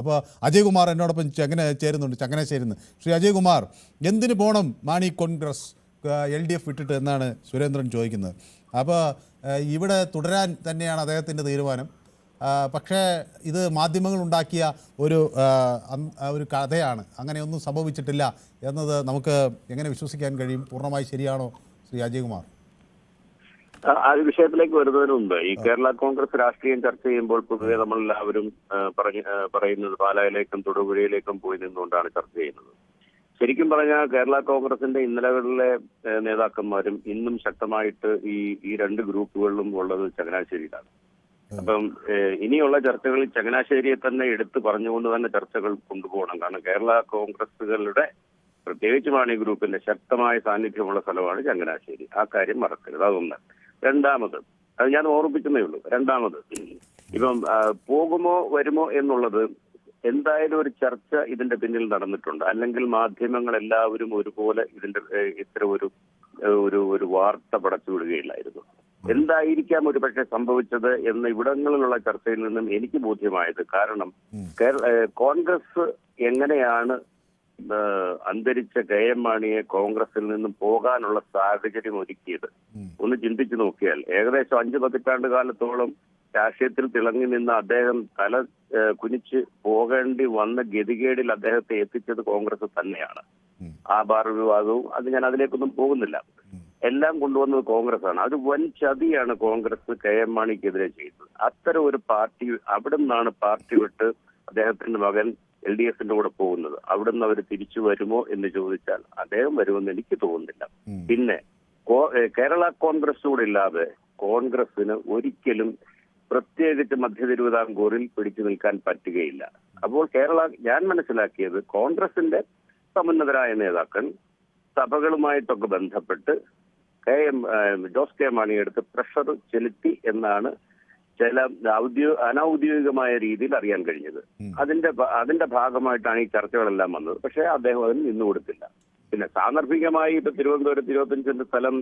അപ്പോൾ അജയ്കുമാർ എന്നോടൊപ്പം ചങ്ങനാശ്ശേരിന്ന്. ശ്രീ അജയ്കുമാർ, എന്തിനു പോകണം മാണി കോൺഗ്രസ് LDF വിട്ടിട്ട് എന്നാണ് സുരേന്ദ്രൻ ചോദിക്കുന്നത്. അപ്പോൾ ഇവിടെ തുടരാൻ തന്നെയാണ് അദ്ദേഹത്തിൻ്റെ തീരുമാനം. പക്ഷേ ഇത് മാധ്യമങ്ങൾ ഉണ്ടാക്കിയ ഒരു കഥയാണ്, അങ്ങനെയൊന്നും സംഭവിച്ചിട്ടില്ല എന്നത് നമുക്ക് എങ്ങനെ വിശ്വസിക്കാൻ കഴിയും? പൂർണ്ണമായി ശരിയാണോ ശ്രീ അജയ്കുമാർ? ആ വിഷയത്തിലേക്ക് വരുന്നതിന് മുമ്പ് ഈ കേരള കോൺഗ്രസ് രാഷ്ട്രീയം ചർച്ച ചെയ്യുമ്പോൾ പൊതുവെ നമ്മളെല്ലാവരും പറയുന്നത് പാലായിലേക്കും തൊടുപുഴയിലേക്കും പോയി നിന്നുകൊണ്ടാണ് ചർച്ച ചെയ്യുന്നത്. ശരിക്കും പറഞ്ഞാൽ കേരള കോൺഗ്രസിന്റെ ഇന്നലകളിലെ നേതാക്കന്മാരും ഇന്നും ശക്തമായിട്ട് ഈ രണ്ട് ഗ്രൂപ്പുകളിലും ഉള്ളത് ചങ്ങനാശ്ശേരിയിലാണ്. അപ്പം ഇനിയുള്ള ചർച്ചകളിൽ ചങ്ങനാശ്ശേരിയെ തന്നെ എടുത്ത് പറഞ്ഞുകൊണ്ട് തന്നെ ചർച്ചകൾ കൊണ്ടുപോകണം. കാരണം കേരള കോൺഗ്രസുകളുടെ പ്രത്യേകിച്ച് മാണി ഗ്രൂപ്പിന്റെ ശക്തമായ സാന്നിധ്യമുള്ള സ്ഥലമാണ് ചങ്ങനാശ്ശേരി. ആ കാര്യം മറക്കരുത്. അതൊന്ന്. രണ്ടാമത്, അത് ഞാൻ ഓർമ്മിപ്പിക്കുന്നേ ഉള്ളൂ. രണ്ടാമത്, ഇപ്പം പോകുമോ വരുമോ എന്നുള്ളത് എന്തായാലും ഒരു ചർച്ച ഇതിന്റെ പിന്നിൽ നടന്നിട്ടുണ്ട്. അല്ലെങ്കിൽ മാധ്യമങ്ങൾ എല്ലാവരും ഒരുപോലെ ഇത്ര ഒരു വാർത്ത പടച്ചുവിടുകയില്ലായിരുന്നു. എന്തായിരിക്കാം ഒരു പക്ഷേ സംഭവിച്ചത് എന്ന ഇവിടങ്ങളിലുള്ള ചർച്ചയിൽ നിന്നും എനിക്ക് ബോധ്യമായത്, കാരണം കോൺഗ്രസ് എങ്ങനെയാണ് അന്തരിച്ച KM മാണിയെ കോൺഗ്രസിൽ നിന്നും പോകാനുള്ള സാഹചര്യം ഒരുക്കിയത് ഒന്ന് ചിന്തിച്ചു നോക്കിയാൽ, ഏകദേശം 5 പതിറ്റാണ്ട് കാലത്തോളം രാഷ്ട്രീയത്തിൽ തിളങ്ങി നിന്ന അദ്ദേഹം തല കുനിച്ച് പോകേണ്ടി വന്ന ഗതികേടിൽ അദ്ദേഹത്തെ എത്തിച്ചത് കോൺഗ്രസ് തന്നെയാണ്. ആ ബാർ വിവാദവും ഞാൻ അതിലേക്കൊന്നും പോകുന്നില്ല. എല്ലാം കൊണ്ടുവന്നത് കോൺഗ്രസ് ആണ്. അത് വൻ ചതിയാണ് കോൺഗ്രസ് KM മാണിക്കെതിരെ ചെയ്തത്. അത്തരം ഒരു പാർട്ടി, അവിടെ നിന്നാണ് പാർട്ടി വിട്ട് അദ്ദേഹത്തിന്റെ മകൻ LDFന്റെ കൂടെ പോകുന്നത്. അവിടുന്ന് അവർ തിരിച്ചു വരുമോ എന്ന് ചോദിച്ചാൽ അദ്ദേഹം വരുമെന്ന് എനിക്ക് തോന്നുന്നില്ല. പിന്നെ കേരള കോൺഗ്രസ് കൂടെ ഇല്ലാതെ കോൺഗ്രസിന് ഒരിക്കലും പ്രത്യേകിച്ച് മധ്യ തിരുവിതാംകൂറിൽ പിടിച്ചു നിൽക്കാൻ പറ്റുകയില്ല. അപ്പോൾ ഞാൻ മനസ്സിലാക്കിയത്, കോൺഗ്രസിന്റെ സമുന്നതരായ നേതാക്കൾ സഭകളുമായിട്ടൊക്കെ ബന്ധപ്പെട്ട് ജോസ് കെ മാണിയെടുത്ത് പ്രഷർ ചെലുത്തി എന്നാണ് ചില അനൌദ്യോഗികമായ രീതിയിൽ അറിയാൻ കഴിഞ്ഞത്. അതിന്റെ ഭാഗമായിട്ടാണ് ഈ ചർച്ചകളെല്ലാം വന്നത്. പക്ഷേ അദ്ദേഹം അതിന് നിന്നു കൊടുത്തില്ല. പിന്നെ സാന്ദർഭികമായി ഇപ്പൊ തിരുവനന്തപുരത്ത് 25 സെന്റ് സ്ഥലം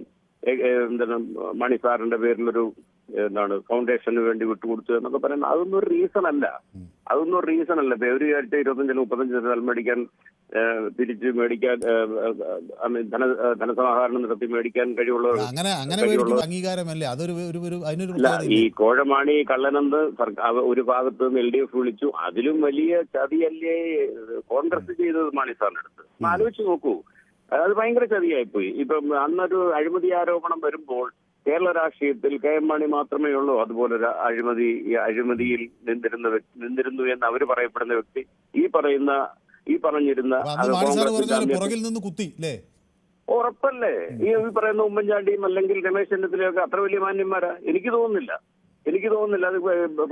മണി സാറിന്റെ പേരിലൊരു ഫൗണ്ടേഷന് വേണ്ടി വിട്ടുകൊടുത്തു എന്നൊക്കെ പറയുന്നത് അതൊന്നും ഒരു റീസൺ അല്ല. ഇപ്പൊ ഒരു വിചാരിച്ച 25-35 സെന്റ് സ്ഥലം മേടിക്കാൻ തിരിച്ച് മേടിക്കാൻ ധനസമാഹരണം നടത്തി മേടിക്കാൻ കഴിവുള്ള ഈ കോഴമാണി കള്ളനെന്ന് ഒരു ഭാഗത്ത് നിന്ന് LDF വിളിച്ചു. അതിലും വലിയ ചതിയല്ലേ കോൺഗ്രസ് ചെയ്തത് മാണി സാറിന്റെ അടുത്ത്? ആലോചിച്ച് നോക്കൂ, അത് ഭയങ്കര ചതിയായിപ്പോയി. ഇപ്പം അന്നൊരു അഴിമതി ആരോപണം വരുമ്പോൾ കേരള രാഷ്ട്രീയത്തിൽ KM മാണി മാത്രമേ ഉള്ളൂ അതുപോലെ അഴിമതിയിൽ നിന്നിരുന്നു എന്ന് അവർ പറയപ്പെടുന്ന വ്യക്തി ഈ പറഞ്ഞിരുന്ന ഉറപ്പല്ലേ? ഈ പറയുന്ന ഉമ്മൻചാണ്ടിയും അല്ലെങ്കിൽ രമേശ് ചെന്നിത്തലയൊക്കെ അത്ര വലിയ മാന്യന്മാരാ? എനിക്ക് തോന്നുന്നില്ല. അത്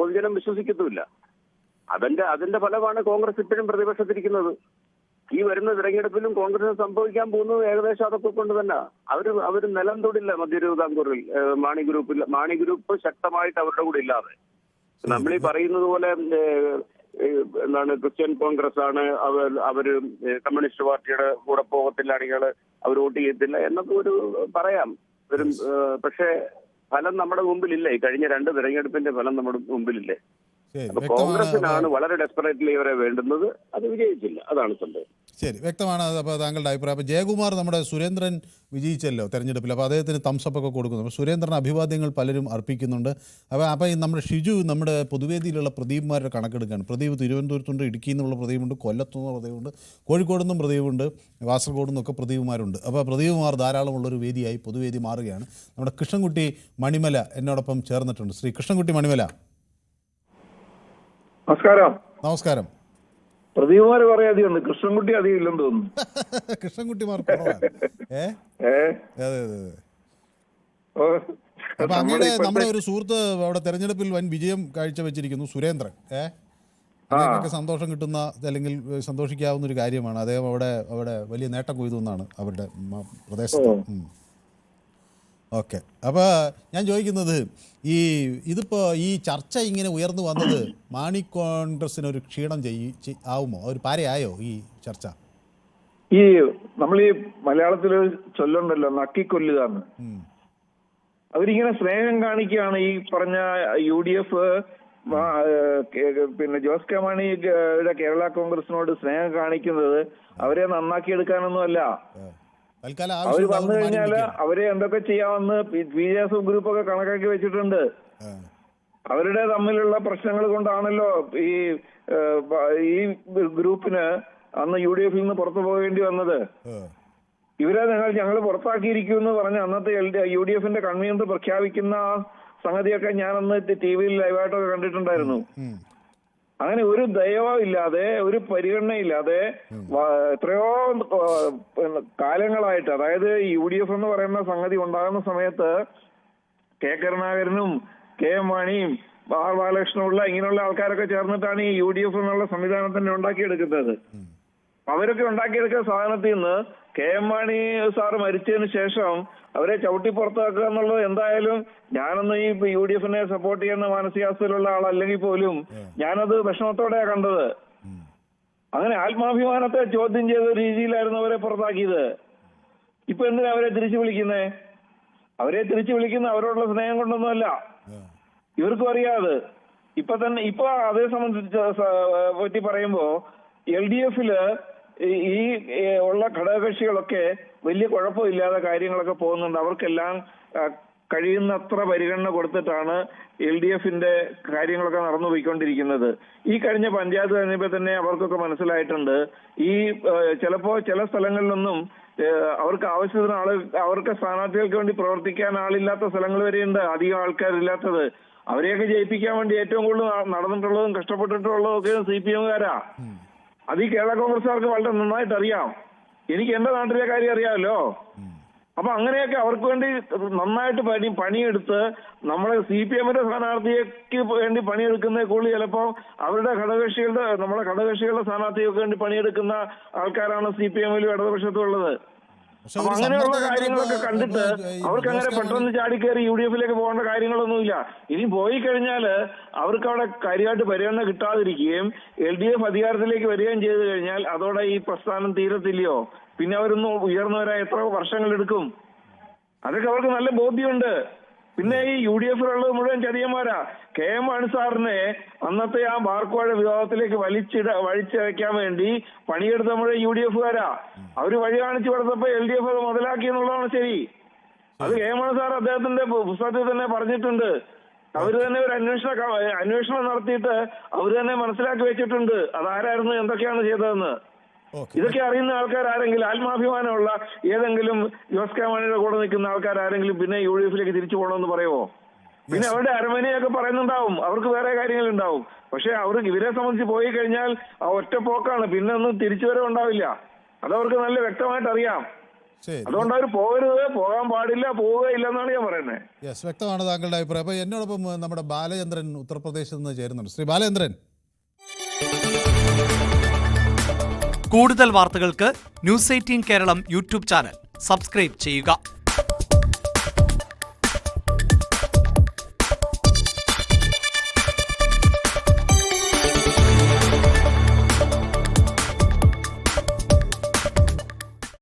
പൊതുജനം വിശ്വസിക്കത്തുമില്ല. അതിന്റെ ഫലമാണ് കോൺഗ്രസ് ഇപ്പോഴും പ്രതിപക്ഷത്തിരിക്കുന്നത്. ഈ വരുന്ന തിരഞ്ഞെടുപ്പിലും കോൺഗ്രസിന് സംഭവിക്കാൻ പോകുന്നത് ഏകദേശം അതൊക്കെ കൊണ്ട് തന്നെ. അവര് നിലം തൊടില്ല മധ്യ തിരുവിതാംകൂറിൽ മാണി ഗ്രൂപ്പ് ശക്തമായിട്ട് അവരുടെ കൂടെ ഇല്ലാതെ. നമ്മളീ പറയുന്നത് പോലെ ക്രിസ്ത്യൻ കോൺഗ്രസ് ആണ്, അവര് കമ്മ്യൂണിസ്റ്റ് പാർട്ടിയുടെ കൂടെ പോകത്തില്ല, അണികള് അവർ വോട്ട് ചെയ്യത്തില്ല എന്നൊക്കെ പറയാം. പക്ഷേ ഫലം നമ്മുടെ മുമ്പിലില്ലേ? കഴിഞ്ഞ 2 തിരഞ്ഞെടുപ്പിന്റെ ഫലം നമ്മുടെ മുമ്പിലില്ലേ? അപ്പൊ കോൺഗ്രസിനാണ് വളരെ ഡെസ്പറേറ്റ്ലി ഇവരെ വേണ്ടുന്നത്. അത് വിജയിച്ചില്ല. അതാണ് സംഭവം. ശരി, വ്യക്തമാണ്. അപ്പോൾ താങ്കളുടെ അഭിപ്രായം. അപ്പോൾ ജയകുമാർ, നമ്മുടെ സുരേന്ദ്രൻ വിജയിച്ചല്ലോ തെരഞ്ഞെടുപ്പിൽ, അപ്പോൾ അദ്ദേഹത്തിന് തംസപ്പൊക്കെ കൊടുക്കുന്നു. അപ്പോൾ സുരേന്ദ്രന് അഭിവാദ്യങ്ങൾ പലരും അർപ്പിക്കുന്നുണ്ട്. അപ്പോൾ നമ്മുടെ ഷിജു നമ്മുടെ പൊതുവേദിയിലുള്ള പ്രദീപ്മാരുടെ കണക്കെടുക്കുകയാണ്. പ്രദീപ് തിരുവനന്തപുരത്തുണ്ട്, ഇടുക്കിയിൽ നിന്നുള്ള പ്രദീപുണ്ട്, കൊല്ലത്തുനിന്നുള്ള പ്രദീപുണ്ട്, കോഴിക്കോട് നിന്നും പ്രദീപുണ്ട്, കാസർഗോഡ് നിന്നൊക്കെ പ്രദീപുമാരുണ്ട്. അപ്പോൾ പ്രദീപുമാർ ധാരാളമുള്ളൊരു വേദിയായി പൊതുവേദി മാറുകയാണ്. നമ്മുടെ കൃഷ്ണൻകുട്ടി മണിമല എന്നോടൊപ്പം ചേർന്നിട്ടുണ്ട്. ശ്രീ കൃഷ്ണൻകുട്ടി മണിമല, നമസ്കാരം. പ്രദീപുമാർ പറയാതെയുണ്ട്, കൃഷ്ണൻകുട്ടി അധികം ഇല്ലെന്ന് തോന്നുന്നു. കൃഷ്ണൻകുട്ടിമാർ അപ്പൊ അങ്ങനെ നമ്മുടെ ഒരു സുഹൃത്ത് അവിടെ തെരഞ്ഞെടുപ്പിൽ വൻ വിജയം കാഴ്ചവെച്ചിരിക്കുന്നു, സുരേന്ദ്രൻ. അതിനൊക്കെ സന്തോഷം കിട്ടുന്ന, അല്ലെങ്കിൽ സന്തോഷിക്കാവുന്ന ഒരു കാര്യമാണ്. അദ്ദേഹം അവിടെ വലിയ നേട്ടം കൊയ്തു എന്നാണ് അവരുടെ പ്രദേശത്ത്. ഓക്കെ, അപ്പോൾ ഞാൻ ചോദിക്കുന്നത്, ഇതിപ്പോൾ ഈ ചർച്ച ഇങ്ങനെ ഉയർന്നു വന്നത് മാണി കോൺഗ്രസിനൊരു ക്ഷീണം ആവുമോ? ഒരു പാരയായോ ഈ ചർച്ച? നമ്മൾ ഈ മലയാളത്തില് ചൊല്ലുണ്ടല്ലോ, നക്കിക്കൊല്ലുക എന്ന്. അവരിങ്ങനെ സ്നേഹം കാണിക്കുകയാണ്. ഈ പറഞ്ഞ UDF പിന്നെ ജോസ് കെ മാണിയുടെ കേരള കോൺഗ്രസിനോട് സ്നേഹം കാണിക്കുന്നത് അവരെ നന്നാക്കിയെടുക്കാനൊന്നുമല്ല. തൽക്കാലം അവർ ആവശ്യം വന്നു കഴിഞ്ഞാല് അവരെ എന്തൊക്കെ ചെയ്യാമെന്ന് പി ജെ എസ് ഗ്രൂപ്പൊക്കെ കണക്കാക്കി വെച്ചിട്ടുണ്ട്. അവരുടെ തമ്മിലുള്ള പ്രശ്നങ്ങൾ കൊണ്ടാണല്ലോ ഈ ഗ്രൂപ്പിന് അന്ന് UDF നിന്ന് പുറത്തു പോകേണ്ടി വന്നത്. ഇവരെ ഞങ്ങൾ പുറത്താക്കിയിരിക്കുമെന്ന് പറഞ്ഞ് അന്നത്തെ UDF കൺവീനർ പ്രഖ്യാപിക്കുന്ന സംഗതിയൊക്കെ ഞാനന്ന് TV ലൈവായിട്ടൊക്കെ കണ്ടിട്ടുണ്ടായിരുന്നു. അങ്ങനെ ഒരു ദയവില്ലാതെ ഒരു പരിഗണനയില്ലാതെ എത്രയോ കാലങ്ങളായിട്ട്, അതായത് UDF എന്ന് പറയുന്ന സംഗതി ഉണ്ടാകുന്ന സമയത്ത് കെ കരുണാകരനും KM മാണിയും ബാലകൃഷ്ണനുള്ള ഇങ്ങനെയുള്ള ആൾക്കാരൊക്കെ ചേർന്നിട്ടാണ് ഈ UDF എന്നുള്ള സംവിധാനത്തിനെ ഉണ്ടാക്കിയെടുക്കുന്നത്. അവരൊക്കെ ഉണ്ടാക്കിയെടുക്കുന്ന സാധനത്തിൽ നിന്ന് KM മാണി സാറ് മരിച്ചതിന് ശേഷം അവരെ ചവിട്ടി പുറത്താക്കുക എന്നുള്ളത് എന്തായാലും ഞാനൊന്നും ഈ UDF സപ്പോർട്ട് ചെയ്യുന്ന മാനസികാവസ്ഥയിലുള്ള ആളല്ലെങ്കിൽ പോലും ഞാനത് വിഷമത്തോടെയാണ് കണ്ടത്. അങ്ങനെ ആത്മാഭിമാനത്തെ ചോദ്യം ചെയ്ത രീതിയിലായിരുന്നു അവരെ പുറത്താക്കിയത്. ഇപ്പൊ എന്തിനാ അവരെ തിരിച്ചു വിളിക്കുന്നേ? അവരെ തിരിച്ചു വിളിക്കുന്ന അവരോടുള്ള സ്നേഹം കൊണ്ടൊന്നുമല്ല, ഇവർക്കും അറിയാതെ. ഇപ്പൊ അതേ സംബന്ധിച്ച് പറ്റി പറയുമ്പോ LDF ഈ ഉള്ള ഘടകകക്ഷികളൊക്കെ വലിയ കുഴപ്പമില്ലാതെ കാര്യങ്ങളൊക്കെ പോകുന്നുണ്ട്. അവർക്കെല്ലാം കഴിയുന്നത്ര പരിഗണന കൊടുത്തിട്ടാണ് LDF കാര്യങ്ങളൊക്കെ നടന്നു പോയിക്കൊണ്ടിരിക്കുന്നത്. ഈ കഴിഞ്ഞ പഞ്ചായത്ത് തെരഞ്ഞെടുപ്പിൽ തന്നെ അവർക്കൊക്കെ മനസ്സിലായിട്ടുണ്ട്. ഈ ചിലപ്പോ ചില സ്ഥലങ്ങളിലൊന്നും അവർക്ക് ആവശ്യത്തിന് അവർക്ക് സ്ഥാനാർത്ഥികൾക്ക് വേണ്ടി പ്രവർത്തിക്കാൻ ആളില്ലാത്ത സ്ഥലങ്ങൾ വരെയുണ്ട്, അധികം ആൾക്കാരില്ലാത്തത്. അവരെയൊക്കെ ജയിപ്പിക്കാൻ വേണ്ടി ഏറ്റവും കൂടുതൽ നടന്നിട്ടുള്ളതും കഷ്ടപ്പെട്ടിട്ടുള്ളതും ഒക്കെ CPM-കാരാ. അത് ഈ കേരള കോൺഗ്രസ്സുകാർക്ക് വളരെ നന്നായിട്ട് അറിയാം. എനിക്ക് എന്റെ നാട്ടിലെ കാര്യം അറിയാമല്ലോ. അപ്പൊ അങ്ങനെയൊക്കെ അവർക്ക് വേണ്ടി നന്നായിട്ട് പണിയെടുത്ത് നമ്മളെ CPM സ്ഥാനാർത്ഥിക്ക് വേണ്ടി പണിയെടുക്കുന്ന കൂടുതൽ ചിലപ്പോ അവരുടെ നമ്മുടെ ഘടകകക്ഷികളുടെ സ്ഥാനാർത്ഥികൾക്ക് വേണ്ടി പണിയെടുക്കുന്ന ആൾക്കാരാണ് CPM-ലും ഇടതുപക്ഷത്തും ഉള്ളത്. അപ്പൊ അങ്ങനെയുള്ള കാര്യങ്ങളൊക്കെ കണ്ടിട്ട് അവർക്ക് അങ്ങനെ പെട്ടെന്ന് ചാടിക്കയറി UDF പോകേണ്ട കാര്യങ്ങളൊന്നുമില്ല. ഇനി പോയി കഴിഞ്ഞാല് അവർക്ക് അവിടെ കാര്യമായിട്ട് പരിഗണന കിട്ടാതിരിക്കുകയും LDF അധികാരത്തിലേക്ക് വരികയും ചെയ്തു കഴിഞ്ഞാൽ അതോടെ ഈ പ്രസ്ഥാനം തീരത്തില്ലയോ? പിന്നെ അവരൊന്നും ഉയർന്നു വരാൻ എത്ര വർഷങ്ങളെടുക്കും? അതൊക്കെ അവർക്ക് നല്ല ബോധ്യമുണ്ട്. പിന്നെ ഈ UDF-ലുള്ളത് മുഴുവൻ ചതിയന്മാരാ. KM മാണി സാറിനെ അന്നത്തെ ആ ബാർക്കോഴ വിവാദത്തിലേക്ക് വലിച്ചഴയ്ക്കാൻ വേണ്ടി പണിയെടുത്ത മുഴുവൻ UDF-കാരാ. അവര് വഴി കാണിച്ചു കൊടുത്തപ്പോ LDF അത് മുതലാക്കി എന്നുള്ളതാണ് ശരി. അത് KM മാണി സാർ അദ്ദേഹത്തിന്റെ പുസ്തകത്തിൽ തന്നെ പറഞ്ഞിട്ടുണ്ട്. അവര് തന്നെ ഒരു അന്വേഷണം നടത്തിയിട്ട് അവര് തന്നെ മനസ്സിലാക്കി വെച്ചിട്ടുണ്ട് അതാരായിരുന്നു, എന്തൊക്കെയാണ് ചെയ്തതെന്ന്. ഇതൊക്കെ അറിയുന്ന ആൾക്കാർ ആരെങ്കിലും, ആത്മാഭിമാനമുള്ള ഏതെങ്കിലും ജോസ് കെ മാണിയുടെ കൂടെ നിൽക്കുന്ന ആൾക്കാർ ആരെങ്കിലും പിന്നെ UDF തിരിച്ചു പോകണമെന്ന് പറയുമോ? പിന്നെ അവരുടെ അരമനയൊക്കെ പറയുന്നുണ്ടാവും, അവർക്ക് വേറെ കാര്യങ്ങളുണ്ടാവും. പക്ഷെ അവർക്ക് ഇവരെ സംബന്ധിച്ച് പോയി കഴിഞ്ഞാൽ ആ ഒറ്റ പോക്കാണ്, പിന്നെ ഒന്നും തിരിച്ചു വരവ് ഉണ്ടാവില്ല. അതവർക്ക് നല്ല വ്യക്തമായിട്ട് അറിയാം. അതുകൊണ്ട് അവർ പോകരുത്, പോകാൻ പാടില്ല, പോവുകയില്ല എന്നാണ് ഞാൻ പറയുന്നത്. യെസ്, വ്യക്തമാണ് താങ്കളുടെ അഭിപ്രായം. അപ്പോൾ എന്നോടൊപ്പം നമ്മുടെ ബാലചന്ദ്രൻ ഉത്തർപ്രദേശിൽ നിന്ന് ചേരുന്നുണ്ട്. ശ്രീ ബാലചന്ദ്രൻ, കൂടുതൽ വാർത്തകൾക്ക് News 18 Keralam YouTube channel subscribe ചെയ്യുക.